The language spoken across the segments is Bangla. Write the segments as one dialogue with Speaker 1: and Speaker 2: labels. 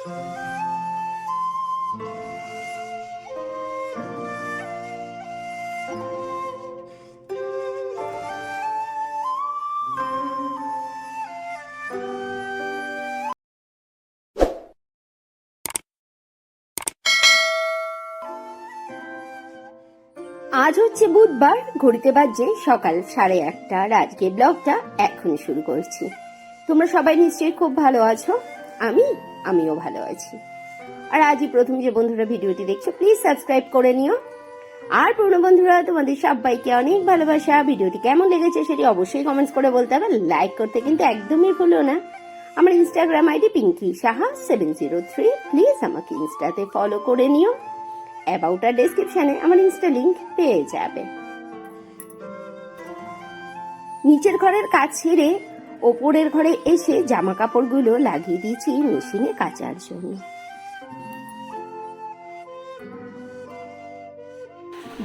Speaker 1: আজ হচ্ছে বুধবার, ঘড়িতে বাজছে সকাল 8:30। আর আজকে ব্লগটা এখন শুরু করছি। তোমরা সবাই নিশ্চয়ই খুব ভালো আছো, আমিও ভালো আছি। আর আজই প্রথম যে বন্ধুরা ভিডিওটি দেখছো, প্লিজ সাবস্ক্রাইব করে নিও। আর পুরনো বন্ধুরা, তোমাদের সবাইকে অনেক ভালোবাসা। ভিডিওটি কেমন লেগেছে সেটি অবশ্যই কমেন্টস করে বলতে হবে। লাইক করতে কিন্তু একদমই ভুলো না। আমার Instagram ID Pinki Saha 703, please আমাকে ইনস্টাতে ফলো করে নিও। অ্যাবাউট আর ডেসক্রিপশনে আমার ইনস্টা লিংক পেয়ে যাবে। নিচের ঘরের কাজ ছেড়ে ওপরের ঘরে এসে জামা কাপড়গুলো লাগিয়ে দিয়েছি মেশিনে কাচার জন্য।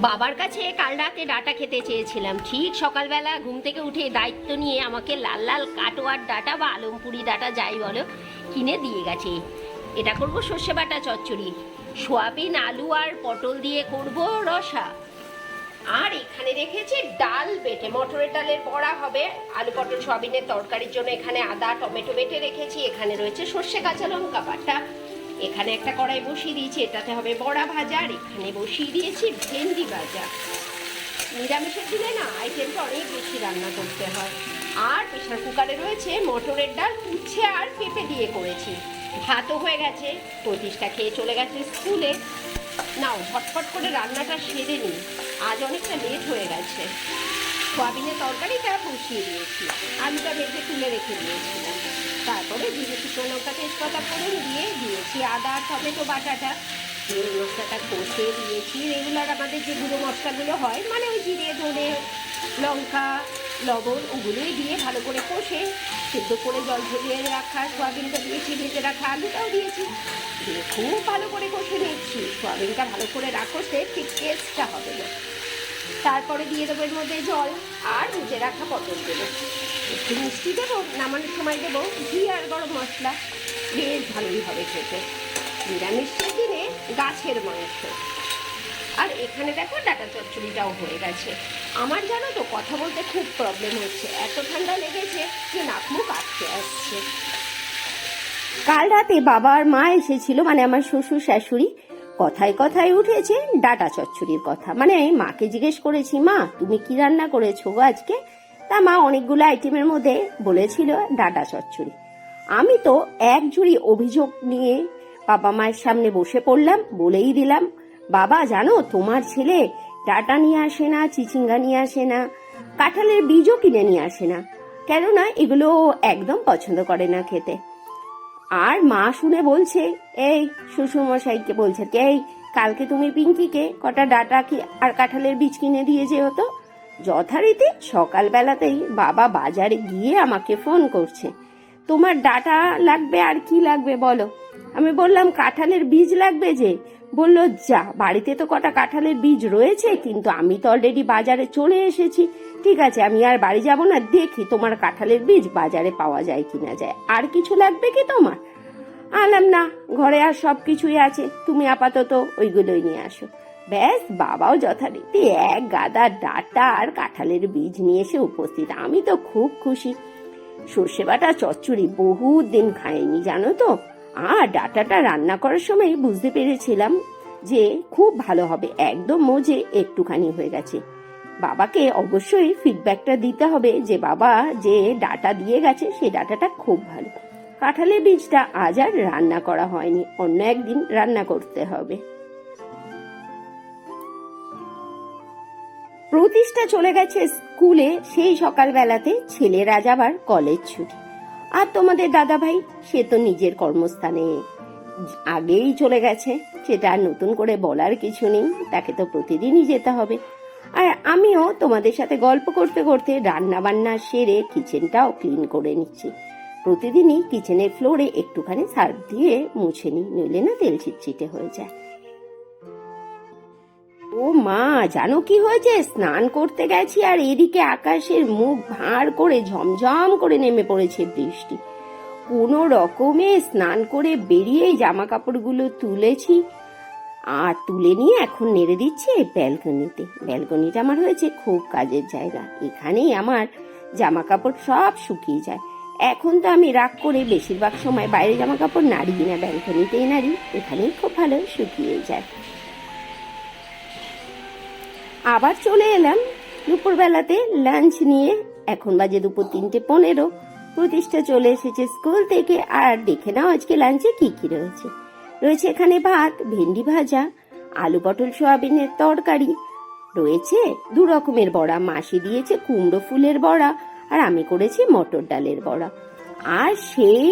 Speaker 1: বাবার কাছে কাল রাতে ডাটা খেতে চেয়েছিলাম। ঠিক সকালবেলা ঘুম থেকে উঠে দায়িত্ব নিয়ে আমাকে লাল লাল কাটোয়ার ডাটা বা আলমপুরি ডাটা যাই বলো কিনে দিয়ে গেছে। এটা করবো সর্ষে বাটা চচ্চড়ি, সোয়াবিন আলু আর পটল দিয়ে করব রসা। আর এখানে রেখেছি ডাল বেটে, মটরের ডালের বড়া হবে। আলু পটল সোয়াবিনের তরকারির জন্য এখানে আদা টমেটো বেটে রেখেছি। এখানে রয়েছে সর্ষে কাঁচা লঙ্কা বাটা। এখানে একটা কড়াই বসিয়ে দিয়েছি, এটাতে হবে বড়া ভাজা। আর এখানে বসিয়ে দিয়েছি ভেন্ডি ভাজা। নিরামিষের দিনে না আইটেমটা অনেক বেশি রান্না করতে হয়। আর প্রেশার কুকারে রয়েছে মটরের ডাল, উচ্ছে আর পেঁপে দিয়ে করেছি। ভাতও হয়ে গেছে, প্রতিষ্ঠা খেয়ে চলে গেছে স্কুলে। নাও ঝটফট করে রান্নাটা সেরে নিই, আজ অনেকটা লেট হয়ে গেছে। সোয়াবিনের তরকারিটা বসিয়ে দিয়েছি, আলুটা ভেজে তুলে রেখে দিয়েছিলাম। তারপরে জিরে শুকনো লঙ্কা তেজপাতা ফোড়ন দিয়ে দিয়েছি আদা টমেটো বাটাটা। মশলাটা কষে দিয়েছি রেগুলার আমাদের যে গুঁড়ো মশলাগুলো হয়, মানে ওই জিরে ধনে লঙ্কা লবণ ওগুলোই দিয়ে ভালো করে কষে সেদ্ধ করে জল ঝরিয়ে রাখা সোয়াবিনটা দিয়েছি, ভেজে রাখা আলুটাও দিয়েছি, দিয়ে খুব ভালো করে কষে নিচ্ছি। সোয়াবিনটা ভালো করে রাখতে ঠিক টেস্টটা হবে না। তারপরে দিয়ে দেবো এর মধ্যে জল আর ভেজে রাখা পটল দেবো, একটু মিষ্টি দেবো, নামানোর সময় দেবো ঘি আর গরম মশলা। বেশ ভালোই হবে খেতে। নিরামিষের দিনে গাছের মাংস। আর এখানে দেখো ডাটা চচ্চড়িটাও হয়ে গেছে। আমার জানো তো কথা বলতে খুব প্রবলেম হচ্ছে, এত ঠান্ডা লেগেছে যে নাক মুখ আটকে আসছে। কাল রাতে বাবা আর মা এসেছিল, মানে আমার শ্বশুর শাশুড়ি। কথায় কথায় উঠেছে ডাটা চচ্চড়ির কথা। মানে মাকে জিজ্ঞেস করেছি, মা তুমি কি রান্না করেছো আজকে? তা মা অনেকগুলো আইটেমের মধ্যে বলেছিল ডাটা চচ্চড়ি। আমি তো এক ঝুড়ি অভিযোগ নিয়ে বাবা মায়ের সামনে বসে পড়লাম, বলেই দিলাম, বাবা জানো তোমার ছেলে ডাটা নিয়ে আসে না, চিচিঙ্গা নিয়ে আসে না, কাঁঠালের বীজও কিনে নিয়ে আসে না, কেননা এগুলো একদম পছন্দ করে না খেতে। আর মা শুনে বলছে, এই শ্বশুরমশাইকে বলছে, এই কালকে তুমি পিঙ্কিকে কটা ডাটা আর কাঁঠালের বীজ কিনে দিয়ে যেও তো। যথারীতি সকালবেলাতেই বাবা বাজারে গিয়ে আমাকে ফোন করছে, তোমার ডাটা লাগবে আর কি লাগবে বলো। আমি বললাম কাঁঠালের বীজ লাগবে যে। বলল, যা, বাড়িতে তো কটা কাঁঠালের বীজ রয়েছে, কিন্তু আমি তো অলরেডি বাজারে চলে এসেছি। ঠিক আছে, আমি আর বাড়ি যাব না, দেখি তোমার কাঁঠালের বীজ বাজারে পাওয়া যায় কিনা যায়। আর কিছু লাগবে কি তোমার? আনলাম না, ঘরে আর সব কিছুই আছে, তুমি আপাতত ওইগুলোই নিয়ে আসো। ব্যাস, বাবাও যথারীতি এক গাদা ডাটা আর কাঁঠালের বীজ নিয়ে এসে উপস্থিত। আমি তো খুব খুশি। সর্ষে বাটা চচ্চড়ি বহুত দিন খাইনি জানো তো। আর ডাটাটা রান্না করার সময় বুঝতে পেরেছিলাম যে খুব ভালো হবে, একদম মজে একটুখানি হয়ে গেছে। বাবাকে অবশ্যই ফিডব্যাকটা দিতে হবে যে বাবা যে ডাটা দিয়ে গেছে সেই ডাটাটা খুব ভালো। কাঁঠালের বীজটা আজ আর রান্না করা হয়নি, অন্য একদিন রান্না করতে হবে। প্রতিষ্ঠা চলে গেছে স্কুলে সেই সকালবেলাতে, ছেলেরা যাবার কলেজ ছুটি। আর তোমাদের দাদা ভাই, সে তো নিজের কর্মস্থানে আগেই চলে গেছে, সেটা আর নতুন করে বলার কিছু নেই, তাকে তো প্রতিদিনই যেতে হবে। আর আমিও তোমাদের সাথে গল্প করতে করতে রান্না বান্না সেরে কিচেনটাও ক্লিন করে নিচ্ছি। প্রতিদিনই কিচেনের ফ্লোরে একটুখানি সার্ফ দিয়ে মুছে নিই, নইলে না তেল চিটচিটে হয়ে যায়। ও মা, জানো কি হয়েছে? স্নান করতে গেছি আর এদিকে আকাশের মুখ ভাঁড় করে ঝমঝম করে নেমে পড়েছে বৃষ্টি।
Speaker 2: কোনো রকমে স্নান করে বেরিয়ে জামা কাপড়গুলো তুলেছি, আর তুলে নিয়ে এখন নেড়ে দিচ্ছি এই ব্যালকনিতে। ব্যালকনিটা আমার হয়েছে খুব কাজের জায়গা, এখানেই আমার জামা কাপড় সব শুকিয়ে যায়। এখন তো আমি রাগ করে বেশিরভাগ সময় বাইরে জামা কাপড় নাড়ি না, ব্যালকনিতেই নাড়ি, এখানেই খুব ভালো শুকিয়ে যায়। আবার চলে এলাম দুপুরবেলাতে লাঞ্চ নিয়ে। এখন বাজে দুপুর 3:15। প্রতিষ্ঠা চলে এসেছে স্কুল থেকে, আর দেখে নাও আজকে লাঞ্চে কি কি রয়েছে। রয়েছে এখানে ভাত, ভেন্ডি ভাজা, আলু পটল সোয়াবিনের তরকারি, রয়েছে 2 রকমের বড়া, মাসি দিয়েছে কুমড়ো ফুলের বড়া, আর আমি করেছি মটর ডালের বড়া। আর সেই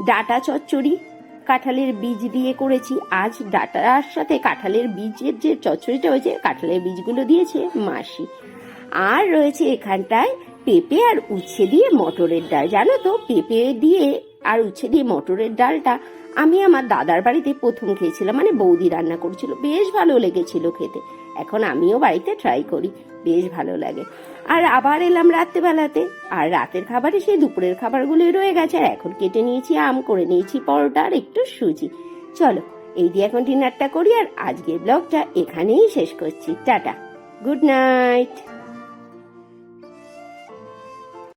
Speaker 2: ডাটা চচ্চড়ি কাঁঠালের বীজ দিয়ে করেছি। আজ ডাটার সাথে কাঁঠালের বীজের যে চচ্চড়িটা হয়েছে, কাঁঠালের বীজগুলো দিয়েছে মাসি। আর রয়েছে এখানটায় পেঁপে আর উচ্ছে দিয়ে মটরের ডাল। জানো তো, পেঁপে দিয়ে আর উচ্ছে দিয়ে মটরের ডালটা আমি আমার দাদার বাড়িতে প্রথম খেয়েছিলাম, মানে বৌদি রান্না করেছিল, বেশ ভালো লেগেছিল খেতে। এখন আমিও বাড়িতে ট্রাই করি, বেশ ভালো লাগে। আর আবার এলাম রাত্রেবেলাতে, আর রাতের খাবারে সেই দুপুরের খাবারগুলোই রয়ে গেছে। আর এখন কেটে নিয়েছি আম, করে নিয়েছি পরোটা আর একটু সুজি। চলো এই দিয়ে এখন ডিনারটা করি, আর আজকের ব্লগটা এখানেই শেষ করছি। Tata, good night.